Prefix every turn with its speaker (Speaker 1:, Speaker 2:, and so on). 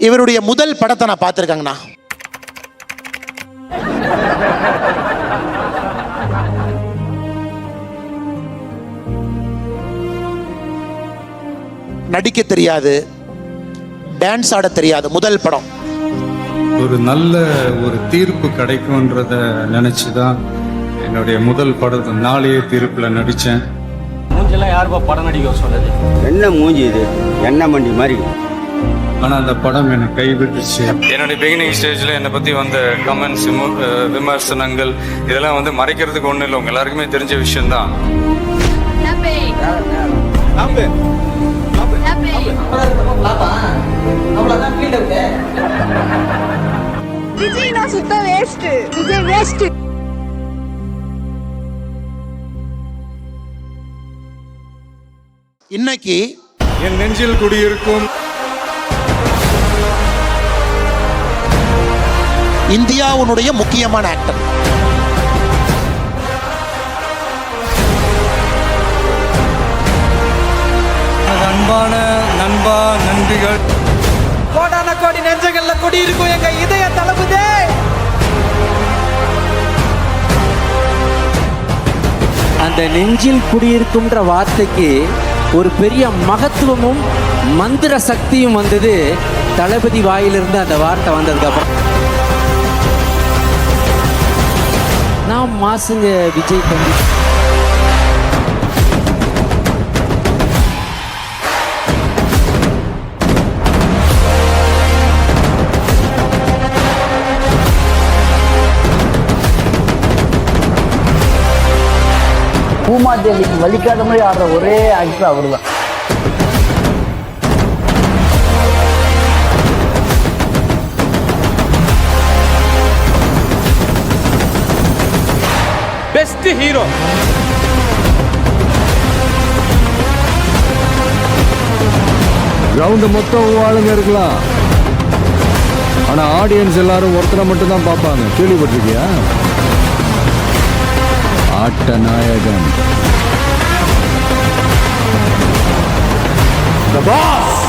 Speaker 1: இவருடைய முதல் படத்தை நான் பார்த்துருக்கேங்கண்ணா. நடிக்க தெரியாது, டான்ஸ் ஆட தெரியாது. முதல் படம்.
Speaker 2: ஒரு நல்ல ஒரு தீர்ப்பு கிடைக்கும்ன்றத நினைச்சுதான் என்னுடைய முதல் படத்தை நாளைய தீர்ப்புல நடிச்சேன்.
Speaker 3: மூஞ்செல்லாம் யாருப்பா படம் நடிக்க சொன்னது?
Speaker 4: என்ன மூஞ்சி இது, என்ன மண்டி மாதிரி.
Speaker 2: ஆனா அந்த படம் என்னை கைவிட்டுச்சு. என்னுடைய பிகினிங் ஸ்டேஜ்ல என்னை பத்தி வந்த கமெண்ட்ஸ், விமர்சனங்கள் இதெல்லாம் வந்து மறைக்கிறதுக்கு ஒண்ணு இல்லை, உங்க எல்லாருக்குமே தெரிஞ்ச விஷயம்தான்.
Speaker 1: இன்னைக்கு
Speaker 2: என் நெஞ்சில் குடியிருக்கும்
Speaker 1: இந்தியாவுடைய முக்கியமான ஆக்டர்.
Speaker 2: அன்பான நண்பா, நன்றிகள்.
Speaker 5: கோடான கோடி நெஞ்சங்கள்ல குடியிருக்கும் எங்க இதய தளபதி.
Speaker 3: அந்த நெஞ்சில் குடியிருக்கும்ன்ற வார்த்தைக்கு ஒரு பெரிய மகத்துவமும் மந்திர சக்தியும் வந்தது தளபதி வாயிலிருந்து. அந்த வார்த்தை வந்ததுக்கு அப்புறம் நான் மாசுங்க விஜய் தம்பி.
Speaker 6: பூமாதேவிக்கு வலிக்காத மாதிரி ஆடுற ஒரே ஆக்டர் அவர் தான்.
Speaker 5: Best hero.
Speaker 7: கிரவுண்ட் மொத்தம் ஆளுங்க இருக்கலாம், ஆனா ஆடியன்ஸ் எல்லாரும் ஒருத்தரை மட்டும் தான் பார்ப்பாங்க. கேள்விப்பட்டிருக்கியா? ஆட்ட நாயகன்.
Speaker 5: The boss.